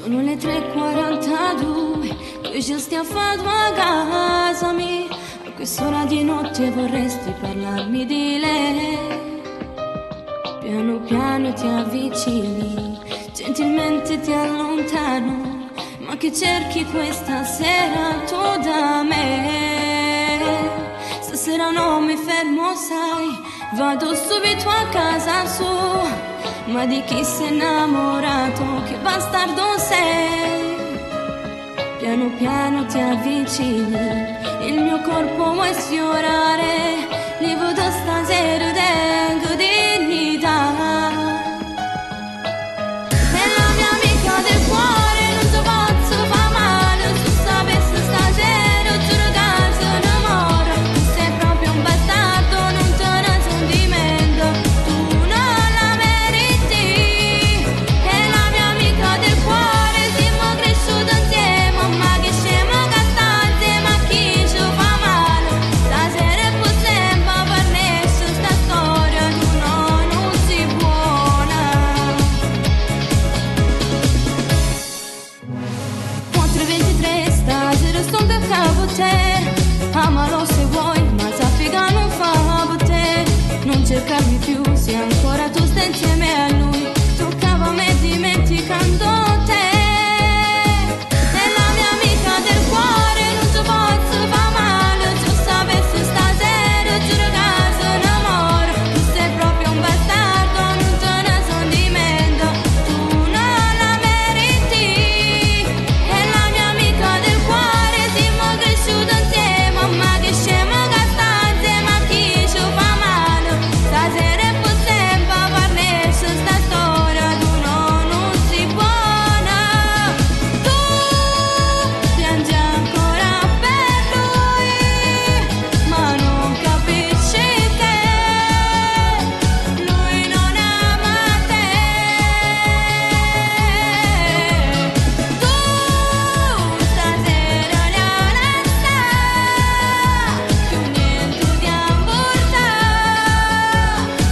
Sono le 3:42, noi ci stiamo facendo a casa mia. A quest'ora di notte vorresti parlarmi di lei. Piano piano ti avvicini, gentilmente ti allontano. Ma che cerchi questa sera tu da me? Stasera non mi fermo, sai, vado subito a casa sua. Ma di chi sei innamorato, che bastardo sei? Piano piano ti avvicini, il mio corpo vuoi sfiorare. Li vedo stasera, tengo dignità. È la mia amica del cuore, non ti posso far male. Se sapessi stasera, giuro che se ne muore. Tu sei proprio un bastardo, non te ne sentimento. Tu non la meriti. È la mia amica del cuore, siamo cresciuti insieme. Ma che scemo che sta insieme a chi ci fa male. Stasera è per sempre, per nessuno sta storia. Tu non sei buona. 4:23, stasera sto da capo te. Amalo se vuoi, ma sappi che non fa per te. Non cercarmi più, se ancora tu stai insieme a lui. Toccava a me dimenticando te. È la mia amica del cuore, non ti posso far male. Se sapessi stasera, giuro che se ne muore. Tu sei proprio un bastardo, non te ne sentimento. Tu non la meriti. È la mia amica del cuore, siamo cresciuti insieme. Ma che scemo che sta insieme a chi ci fa male. Stasera è per sempre, per nessuno sta storia. Tu non sei buona. Tu piangi ancora per lui, ma non capisci che lui non ama te. Tu stasera li sta, più niente ti importa.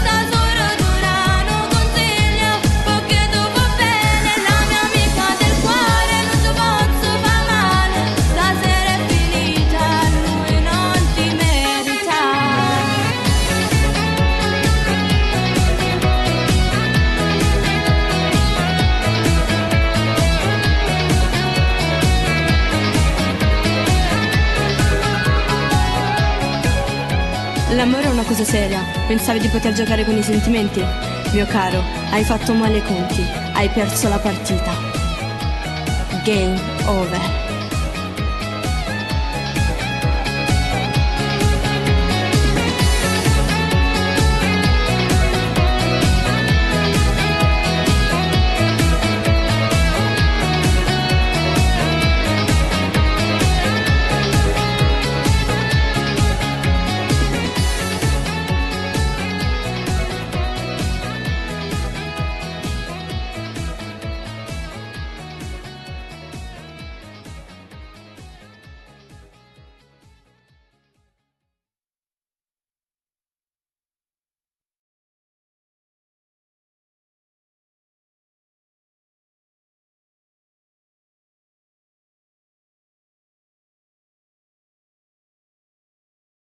Stasera durano consiglio, perché tu va bene. La mia amica del cuore, non ti posso far male. Stasera è finita, lui non ti merita. L'amore è una cosa seria. Pensavi di poter giocare con i sentimenti? Mio caro, hai fatto male i conti. Hai perso la partita. Game over.